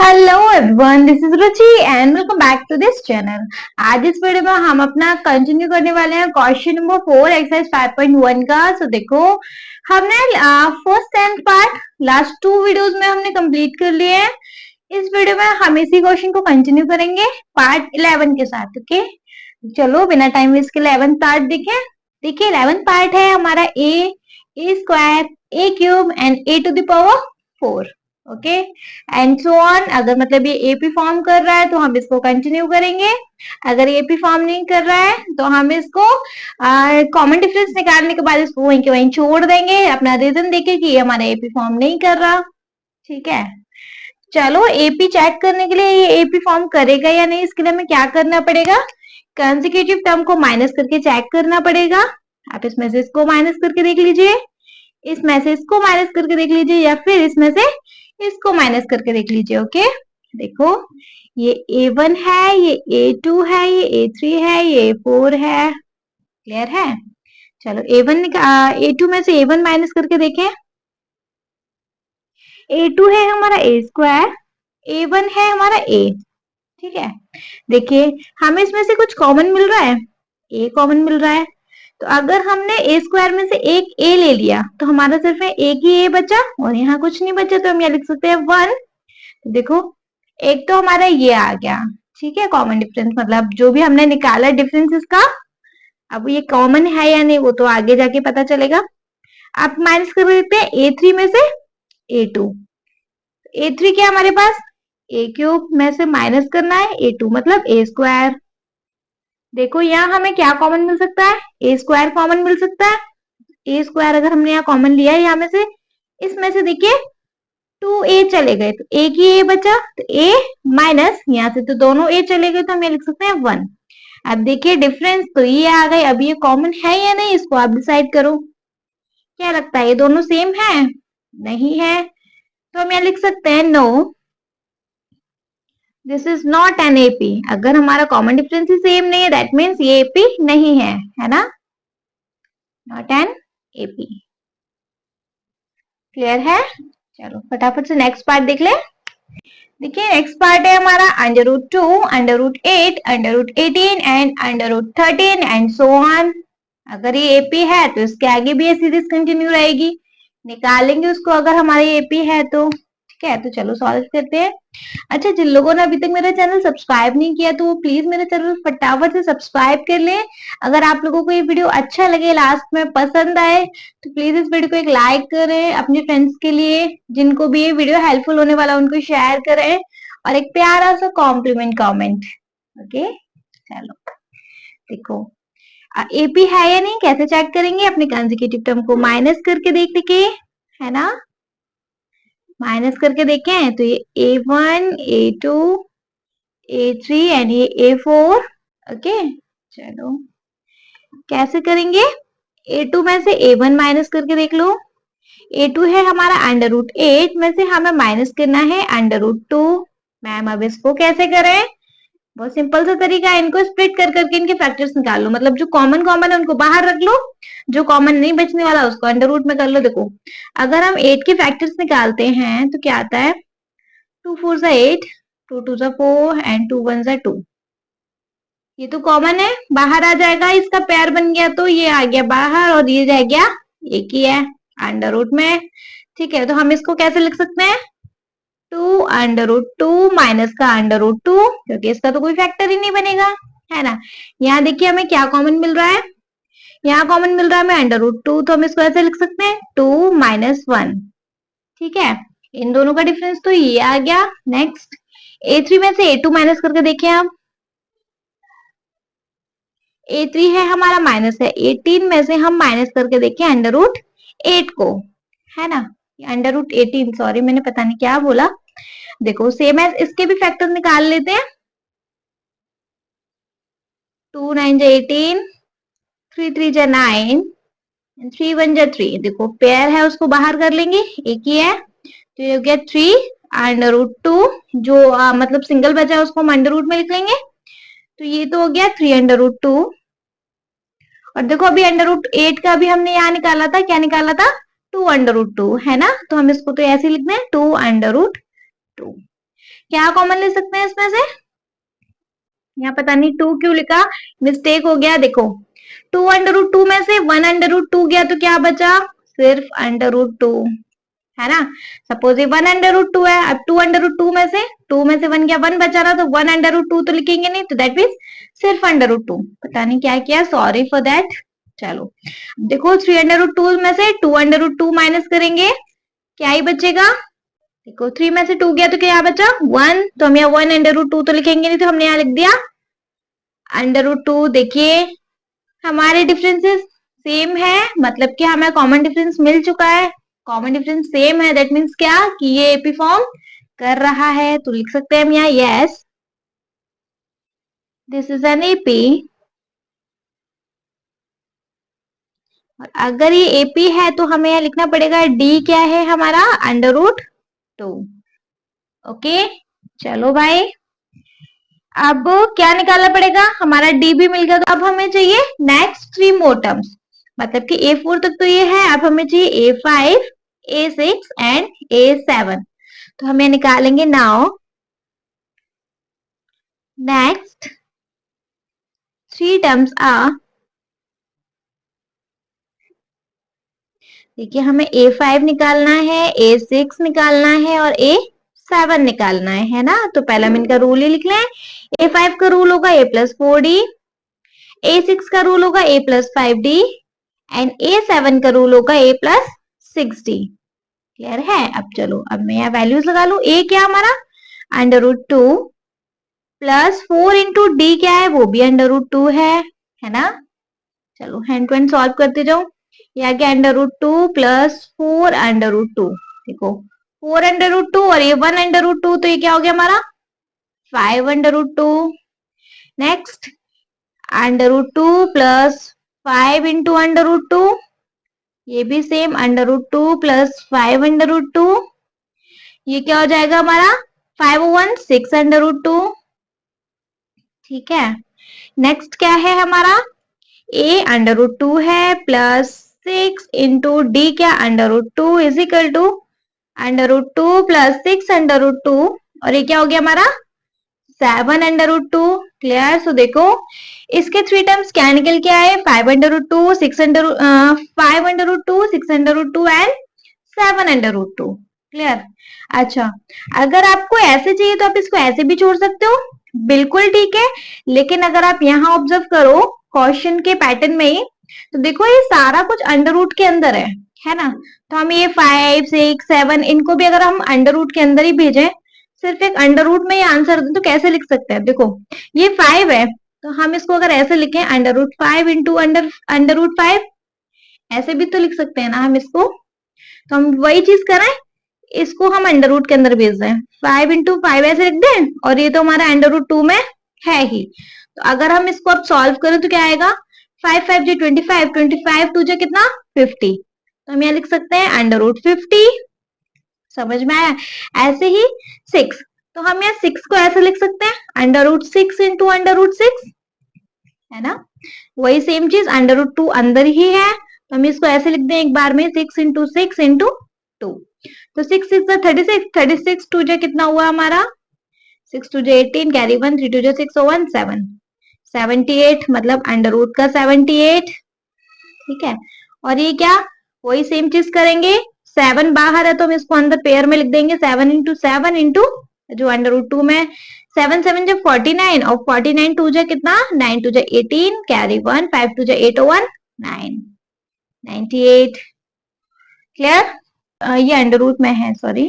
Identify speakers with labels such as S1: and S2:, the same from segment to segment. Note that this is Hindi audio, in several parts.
S1: Hello everyone, this is Ruchi and welcome back to this channel. आज इस वीडियो में हम अपना कंटिन्यू करने वाले हैं क्वेश्चन नंबर 4 एक्सरसाइज 5.1 का। सो देखो, हमने first and part last 2 videos में हमने कंप्लीट कर लिए हैं। इस वीडियो में हम इसी क्वेश्चन को कंटिन्यू करेंगे पार्ट 11 के साथ। ओके, चलो बिना टाइम वेस्ट के 11th पार्ट देखें। देखिए 11th पार्ट है हमारा a square a cube and a to the power 4। Okay and so on. अगर मतलब ये एपी फॉर्म कर रहा है तो हम इसको कंटिन्यू करेंगे, अगर एपी फॉर्म नहीं कर रहा है तो हम इसको कॉमन डिफरेंस निकालने के बाद इसको वहीं के वहीं छोड़ देंगे, अपना रीजन देके कि ये हमारा एपी फॉर्म नहीं कर रहा। ठीक है, चलो एपी चेक करने के लिए ये एपी फॉर्म करेगा या नहीं, इसके लिए हमें क्या करना पड़ेगा, कंसेक्यूटिव टर्म को माइनस करके चेक करना पड़ेगा। आप इसमें से इसको माइनस करके देख लीजिए, इसमें से इसको माइनस करके देख लीजिए, या फिर इसमें से इसको माइनस करके देख लीजिए। ओके, देखो ये A1 है, ये A2 है, ये A3 है, ये A4 है। क्लियर है? चलो A2 में से A1 माइनस करके देखें। A2 है हमारा A स्क्वायर, A1 है हमारा A। ठीक है, देखिए हमें इसमें से कुछ कॉमन मिल रहा है, A कॉमन मिल रहा है। तो अगर हमने ए स्क्वायर में से एक ए ले लिया तो हमारा सिर्फ एक ही ए बचा और यहाँ कुछ नहीं बचा, तो हम यहाँ लिख सकते हैं 1। देखो एक तो हमारा ये आ गया, ठीक है, कॉमन डिफरेंस, मतलब जो भी हमने निकाला डिफरेंस इसका, अब ये कॉमन है या नहीं वो तो आगे जाके पता चलेगा। आप माइनस कर देते हैं A3 में से A2। A3 क्या हमारे पास, ए क्यूब में से माइनस करना है A2 मतलब ए स्क्वायर। देखो यहाँ हमें क्या कॉमन मिल सकता है, ए स्क्वायर कॉमन मिल सकता है। ए स्क्वायर अगर हमने यहाँ कॉमन लिया है यहाँ में से, इसमें से देखिए 2a चले गए तो एक ही a बचा, तो a माइनस यहाँ से तो दोनों a चले गए तो हम ये लिख सकते हैं 1। अब देखिए डिफरेंस तो ये आ गए, अब ये कॉमन है या नहीं इसको आप डिसाइड करो। क्या लगता है ये दोनों सेम है? नहीं है, तो हम यहाँ लिख सकते हैं no, this is not an AP. अगर हमारा कॉमन डिफरेंस ही सेम नहीं है दैट मीन्स ये एपी नहीं है ना, नॉट एन एपी। क्लियर है? चलो फटाफट से नेक्स्ट पार्ट देख ले। देखिए नेक्स्ट पार्ट है हमारा √2, √8, √18 एंड √13 एंड सो ऑन। अगर ये एपी है तो इसके आगे भी ये सीरीज कंटिन्यू रहेगी, निकालेंगे उसको अगर हमारी एपी है तो। ठीक है, तो चलो सॉल्व करते हैं। अच्छा, जिन लोगों ने अभी तक मेरा चैनल सब्सक्राइब नहीं किया तो वो प्लीज मेरे चैनल फटाफट से सब्सक्राइब कर लें। अगर आप लोगों को ये वीडियो अच्छा लगे, लास्ट में पसंद आए, तो प्लीज इस वीडियो को एक लाइक करें, अपने फ्रेंड्स के लिए जिनको भी ये वीडियो हेल्पफुल होने वाला उनको शेयर करें, और एक प्यारा सा कॉम्प्लीमेंट कॉमेंट। ओके, चलो देखो एपी है या नहीं कैसे चेक करेंगे, अपने कंसेक्यूटिव टर्म को माइनस करके देख के, है ना, माइनस करके देखें तो ये A1, A2, A3 एंड ये A4। ओके, चलो कैसे करेंगे, A2 में से A1 माइनस करके देख लो। A2 है हमारा √8 में से हमें माइनस करना है √2। मैम अब इसको कैसे करें, बहुत सिंपल सा तरीका है, इनको स्प्लिट कर करके इनके फैक्टर्स निकाल लो, मतलब जो कॉमन कॉमन है उनको बाहर रख लो, जो कॉमन नहीं बचने वाला उसको √ में कर लो। देखो अगर हम 8 के फैक्टर्स निकालते हैं तो क्या आता है, 2 4 सा 8, 2 2 सा 4 एंड 2 1 सा 2। ये तो कॉमन है, बाहर आ जाएगा, इसका पेयर बन गया तो ये आ गया बाहर और ये रह गया एक ही है √ में। ठीक है, तो हम इसको कैसे लिख सकते हैं, 2 √2 माइनस का √2, क्योंकि इसका तो कोई फैक्टर ही नहीं बनेगा, है ना। यहाँ देखिए हमें क्या कॉमन मिल रहा है, यहाँ कॉमन मिल रहा है हमें √2, तो हम इसको ऐसे लिख सकते हैं 2 - 1। ठीक है, इन दोनों का डिफरेंस तो ये आ गया। नेक्स्ट A3 में से A2 माइनस करके देखें आप, A3 है हमारा माइनस है 18 में से हम माइनस करके देखें √8 को, है ना, √18, सॉरी मैंने पता नहीं क्या बोला। देखो सेम एज इसके भी फैक्टर निकाल लेते हैं, 2 9 = 18, 3 3 = 9, 3 1 = 3। देखो पेयर है उसको बाहर कर लेंगे, एक ही है, तो ये हो गया 3 √2, जो मतलब सिंगल बचा है उसको हम √ में लिख लेंगे, तो ये तो हो गया 3 √2। और देखो अभी √8 का भी हमने यहाँ निकाला था, क्या निकाला था, 2 √2, है ना, तो हम इसको तो ऐसे लिखते हैं 2 √2। क्या कॉमन ले सकते हैं इसमें से? यहाँ पता नहीं 2 क्यों लिखा, मिस्टेक हो गया। देखो 2 अंडर रूट 2 में से 1 अंडर रूट 2 गया तो क्या बचा? सिर्फ अंडर रूट 2, है ना। सपोज ये 1 अंडर रूट 2 है, अब 2 अंडर रूट 2 में से 2 में से 1 गया, 1 बचा रहा, तो 1 अंडर रूट 2 तो लिखेंगे नहीं, तो दैट मीन्स सिर्फ अंडर रूट 2। पता नहीं क्या किया, सॉरी फॉर दैट। चलो देखो 3 अंडर रूट 2 में से 2 अंडर रूट 2 माइनस करेंगे, क्या ही बचेगा? देखो 3 में से 2 गया तो क्या बचा? 1, तो हम यहाँ 1 अंडर रूट 2 तो लिखेंगे नहीं, तो हमने यहाँ लिख दिया अंडर रूट 2। देखिए हमारे डिफरेंसेस सेम है, मतलब कि हमें कॉमन डिफरेंस मिल चुका है, कॉमन डिफरेंस सेम है, दैट मीन्स क्या कि ये एपी फॉर्म कर रहा है। तो लिख सकते हैं हम यहाँ yes this is an AP. और अगर ये एपी है तो हमें यहाँ लिखना पड़ेगा डी क्या है हमारा? Under root 2। ओके चलो भाई, अब क्या निकालना पड़ेगा? हमारा डी भी मिल गया, तो अब हमें चाहिए नेक्स्ट 3 मोर टर्म्स, मतलब कि A4 तक तो ये है, अब हमें चाहिए A5, A6 एंड A7। तो हम ये निकालेंगे नाउ। नेक्स्ट 3 टर्म्स आर, देखिए हमें A5 निकालना है, A6 निकालना है और A7 निकालना है ना। तो पहला हम इनका रूल ही लिख लें। A5 का रूल होगा A प्लस 4D, A6 का रूल होगा A plus 5D and A7 का रूल होगा A प्लस 6D। क्लियर है? अब चलो, अब मैं यहाँ वैल्यूज लगा लू। A क्या हमारा? Under root 2 plus 4 into D क्या है? वो भी अंडर रूट 2 है ना। चलो हैंड टू हैंड सॉल्व करते जाओ। ये आ गया under root 2 plus 4 under root 2। देखो 4 अंडर रूट 2 और ये 1 अंडर रूट 2, तो ये क्या हो गया हमारा? 5 under root 2। Next under root 2 plus 5 into under root 2, ये भी same under root 2 plus 5 under root 2, ये क्या हो जाएगा हमारा? 5 1 6 अंडर रूट 2। ठीक है, नेक्स्ट क्या है हमारा? a अंडर रूट 2 है प्लस 6 इंटू डी क्या? Under root 2 is equal to under root 2 plus 6 under root 2, और ये क्या हो गया हमारा? 7 अंडर रूट 2। क्लियर? सो देखो इसके 3 टर्म्स क्या निकल के आए? 5 under root 2, 6 under 5 under root 2, 6 under root 2 and 7 under root 2। Clear? अच्छा, अगर आपको ऐसे चाहिए तो आप इसको ऐसे भी छोड़ सकते हो, बिल्कुल ठीक है। लेकिन अगर आप यहाँ ऑब्जर्व करो क्वेश्चन के पैटर्न में ही, तो देखो ये सारा कुछ अंडर रूट के अंदर है ना। तो हम ये 5 6 7 इनको भी अगर हम अंडर रूट के अंदर ही भेजें, सिर्फ एक अंडर रूट में ही आंसर दें, तो कैसे लिख सकते हैं? देखो ये 5 है, तो हम इसको अगर ऐसे लिखें under root 5 into under under root 5, ऐसे भी तो लिख सकते हैं ना हम इसको। तो हम वही चीज करें, इसको हम अंडर रूट के अंदर भेज दें, 5 इंटू 5 ऐसे लिख दें, और ये तो हमारा अंडर रूट 2 में है ही। तो अगर हम इसको अब सॉल्व करें तो क्या आएगा? 5 5 जो 25, 25 2 जो कितना? 50। तो हम यहाँ लिख सकते हैं अंडर रूट 50। समझ में आया? ऐसे ही 6, तो हम यहाँ 6 को ऐसे लिख सकते हैं under root 6 into under root 6, है ना। वही सेम चीज अंडर रूट 2 अंदर ही है, तो हम इसको ऐसे लिख दें एक बार में 6 इंटू 6 इंटू 2। तो 6 6 36, 36 2 जो कितना हुआ हमारा? 6 2 जो 18, कैरी 1, 3 2 जो 6 और 1 7, 78, मतलब अंडर रूट का 78। ठीक है, और ये क्या? वही सेम चीज करेंगे, 7 बाहर है तो हम इसको अंदर पेयर में लिख देंगे, 7 इंटू 7 इंटू जो अंडर रूट 2 में 7 7 जो 49, और 49 2 जो कितना? 9 2 जो 18, कैरी 1, 5 2 जो 8 और 1 9, 98। क्लियर? ये अंडर रूट में है, सॉरी।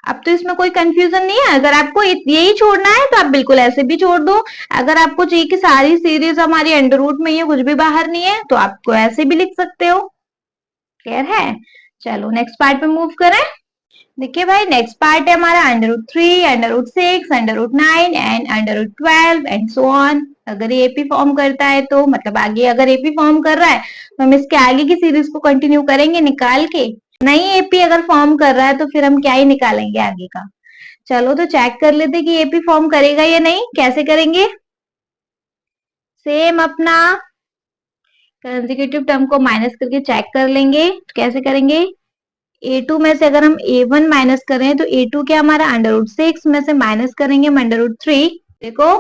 S1: अब तो इसमें कोई कंफ्यूजन नहीं है। अगर आपको यही छोड़ना है तो आप बिल्कुल ऐसे भी छोड़ दो। अगर आपको चाहिए कि सारी सीरीज हमारी अंडर रूट में ही है, कुछ भी बाहर नहीं है, तो आपको ऐसे भी लिख सकते हो। क्लियर है? चलो नेक्स्ट पार्ट पे मूव करें। देखिए भाई नेक्स्ट पार्ट है हमारा under root 3, under root 6, under root 9 and under root 12 and so on. अगर ये एपी फॉर्म करता है तो मतलब आगे अगर एपी फॉर्म कर रहा है तो हम इसके आगे की सीरीज को कंटिन्यू करेंगे निकाल के। नहीं एपी अगर फॉर्म कर रहा है तो फिर हम क्या ही निकालेंगे आगे का। चलो तो चेक कर लेते कि एपी फॉर्म करेगा या नहीं। कैसे करेंगे? सेम अपना कंसेक्यूटिव टर्म को माइनस करके चेक कर लेंगे। कैसे करेंगे? A2 में से अगर हम A1 माइनस करें तो A2 क्या हमारा √6 में से माइनस करेंगे हम √3। देखो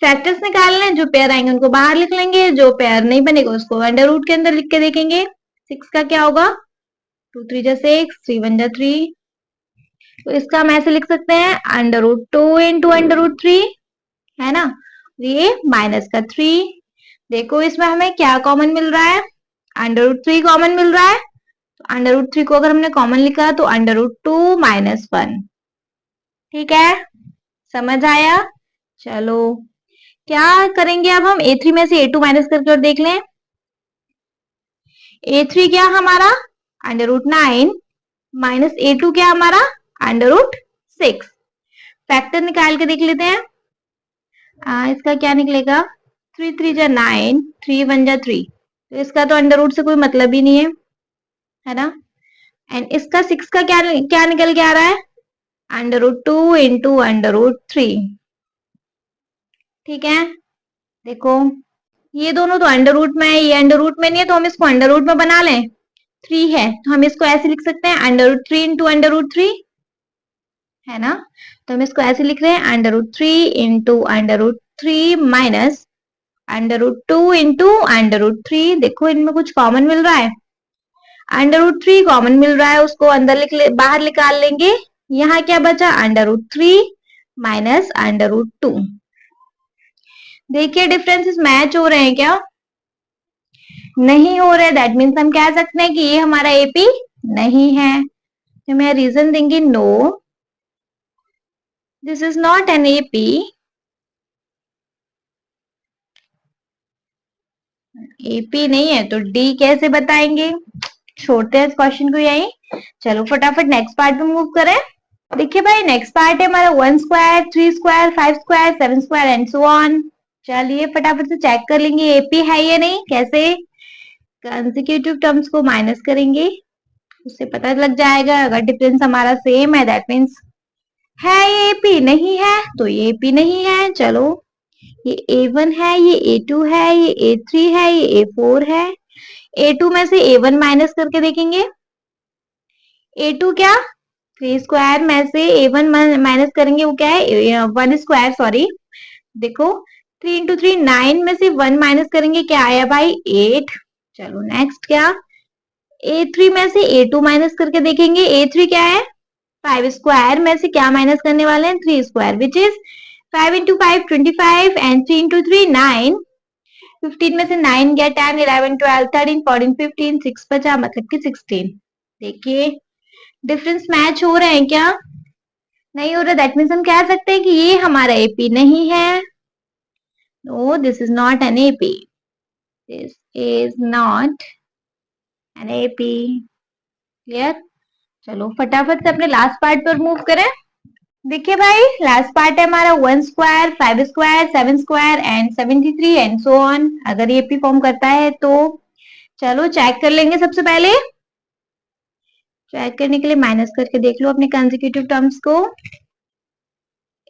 S1: फैक्टर्स निकालना है, जो पेयर आएंगे उनको बाहर लिख लेंगे, जो पेयर नहीं बनेगा उसको अंडर रूट के अंदर लिख के देखेंगे। 6 का क्या होगा 2 3 जा 6, 3 1 जा 3, तो इसका हम ऐसे लिख सकते हैं √2 इंटू √3, है ना, ये माइनस का 3। देखो इसमें हमें क्या कॉमन मिल रहा है, √3 कॉमन मिल रहा है, तो √3 को अगर हमने कॉमन लिखा तो √2 -1। ठीक है, समझ आया। चलो क्या करेंगे अब हम A3 में से A2 माइनस करके और देख लें। A3 क्या हमारा √9 माइनस A2 क्या हमारा √6। फैक्टर निकाल के देख लेते हैं। इसका क्या निकलेगा 3 3 जा 9, 3 1 जा 3, तो इसका तो अंडर रूट से कोई मतलब ही नहीं है ना। एंड इसका 6 का क्या क्या निकल के आ रहा है √2 इंटू √3। ठीक है, देखो ये दोनों तो अंडर रूट में है, ये अंडर रूट में नहीं है, तो हम इसको अंडर रूट में बना लें। 3 है तो हम इसको ऐसे लिख सकते हैं √3 इंटू √3, है ना, तो हम इसको ऐसे लिख रहे हैं √3 इंटू √3 माइनस √2 इंटू √3। देखो इनमें कुछ कॉमन मिल रहा है, √3 कॉमन मिल रहा है, उसको अंदर बाहर निकाल लेंगे। यहाँ क्या बचा √3 माइनस √2। देखिए डिफरेंसेस मैच हो रहे हैं क्या, नहीं हो रहे, दैट मीन्स हम कह सकते हैं कि ये हमारा एपी नहीं है। तो मैं रीजन देंगे no, this is not an AP. AP नहीं है तो डी कैसे बताएंगे, छोड़ते हैं इस क्वेश्चन को यही। चलो फटाफट नेक्स्ट पार्ट में मूव करें। देखिए भाई नेक्स्ट पार्ट है हमारा 1 square, 3 square, 5 square, 7 square and so on. चलिए फटाफट से चेक कर लेंगे एपी है या नहीं। कैसे, कंसेक्यूटिव टर्म्स को माइनस करेंगे, उससे पता लग जाएगा। अगर डिफरेंस हमारा सेम है दैट मीन्स है ये एपी, नहीं है तो ये एपी नहीं है। चलो ये A1 है, ये A2 है, ये A3 है, ये A4 है। A2 में से A1 माइनस करके देखेंगे। A2 क्या 3 स्क्वायर में से A1 माइनस करेंगे, वो क्या है 1 स्क्वायर, सॉरी। देखो 3 इंटू 3 9 में से 1 माइनस करेंगे, क्या आया भाई 8। चलो नेक्स्ट क्या A3 में से A2 माइनस करके देखेंगे। A3 क्या है 5 स्क्वायर में से क्या माइनस करने वाले हैं 3 square, which is 5 into 5 25 and 3 into 3 9। 15 में से 9 गया 10 11 12 13 14 15, 6 बचा मतलब कि 16। देखिए डिफरेंस मैच हो रहे हैं क्या, नहीं हो रहा, दैट मीन्स हम कह सकते हैं कि ये हमारा एपी नहीं है। No this is not an AP, this is not an AP. Clear. चलो फटाफट से अपने लास्ट पार्ट पर मूव करें। देखिए भाई लास्ट पार्ट है हमारा 1 square, 5 square, 7 square and 73 and so on. अगर ये एपी फॉर्म करता है तो चलो चेक कर लेंगे। सबसे पहले चेक करने के लिए माइनस करके देख लो अपने कंसेक्यूटिव टर्म्स को।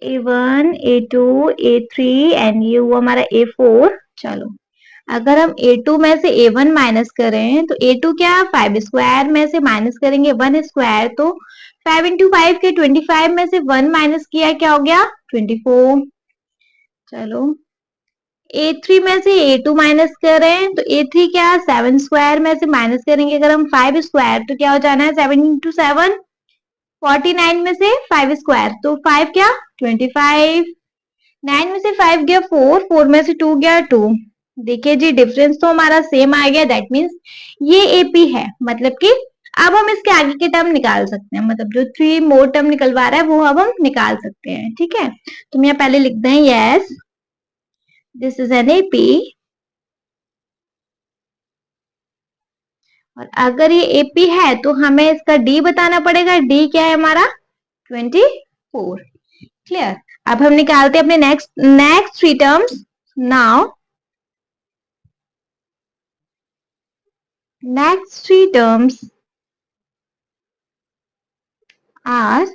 S1: A1, A2, A3 एंड ये हुआ हमारा A4। चलो अगर हम A2 में से A1 माइनस करें तो A2 क्या 5 स्क्वायर में से माइनस करेंगे 1 स्क्वायर, तो 5 इंटू 5 के 25 में से 1 माइनस किया क्या हो गया 24। चलो A3 में से A2 माइनस करें तो A3 क्या 7 स्क्वायर में से माइनस करेंगे अगर हम 5 स्क्वायर, तो क्या हो जाना है 7 इंटू 7 49 में से 5 स्क्वायर, तो 5 क्या 25। 9 में से 5 गया 4, 4 में से 2 गया 2। देखिए जी डिफरेंस तो हमारा सेम आ गया, दैट मीन्स ये एपी है। मतलब कि अब हम इसके आगे के टर्म निकाल सकते हैं, मतलब जो 3 मोर टर्म निकलवा रहा है वो अब हम निकाल सकते हैं। ठीक है, तो हम यहाँ पहले लिख दें yes this is an AP, और अगर ये एपी है तो हमें इसका डी बताना पड़ेगा। डी क्या है हमारा 24। क्लियर। अब हम निकालते हैं अपने next 3 terms. Now next 3 terms are,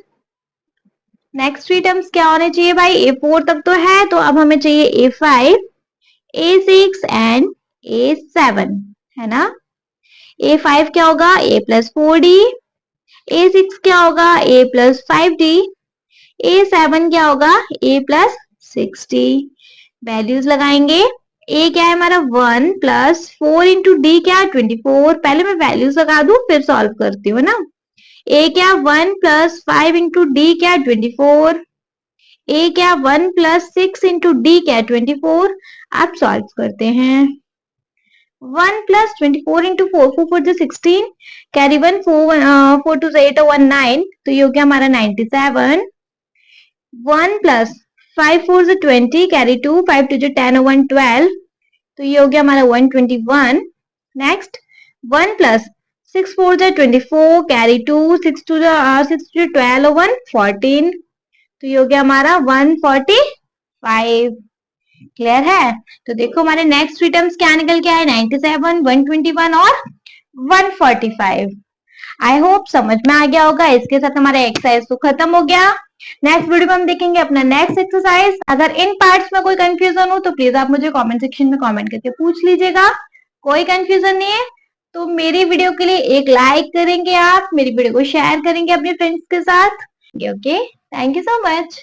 S1: next 3 terms क्या होने चाहिए भाई A4 तक तो है, तो अब हमें चाहिए A5, A6 एंड A7, है ना। A5 क्या होगा A plus 4D, A6 क्या होगा? A plus 5D। A7 क्या होगा? A plus 6D। वैल्यूज लगाएंगे। A क्या है हमारा? 1 प्लस 4 इंटू डी क्या है? 24। पहले मैं वैल्यूज लगा दूं फिर सॉल्व करती हूँ ना। A क्या? 1 प्लस 5 इंटू डी क्या है? 24। A क्या? 1 प्लस 6 इंटू डी क्या है? 24। आप सॉल्व करते हैं। 1 plus 24 into 4, 4 4 is 16, carry 1, 4, 4 2 is 8 और 1 9, तो ये हो गया हमारा 97. 1 plus 5 4 is 20, carry 2, 5 2 is 10 और 1 12, तो ये हो गया हमारा 121. Next 1 plus 6 4 is 24, carry 2, 6 2 is 12 और 1 14, तो ये हो गया हमारा 145. क्लियर है? तो देखो हमारे नेक्स्ट थ्री टर्म्स क्या निकल के आए? 97, 121 और 145. आई होप समझ में आ गया होगा। इसके साथ हमारा एक्सरसाइज तो खत्म हो गया। नेक्स्ट वीडियो में हम देखेंगे अपना नेक्स्ट एक्सरसाइज। अगर इन पार्ट्स में कोई कंफ्यूजन हो तो प्लीज आप मुझे कमेंट सेक्शन में कमेंट करके पूछ लीजिएगा। कोई कंफ्यूजन नहीं है तो मेरी वीडियो के लिए एक लाइक करेंगे, आप मेरी वीडियो को शेयर करेंगे अपने फ्रेंड्स के साथ। Okay, thank you so much.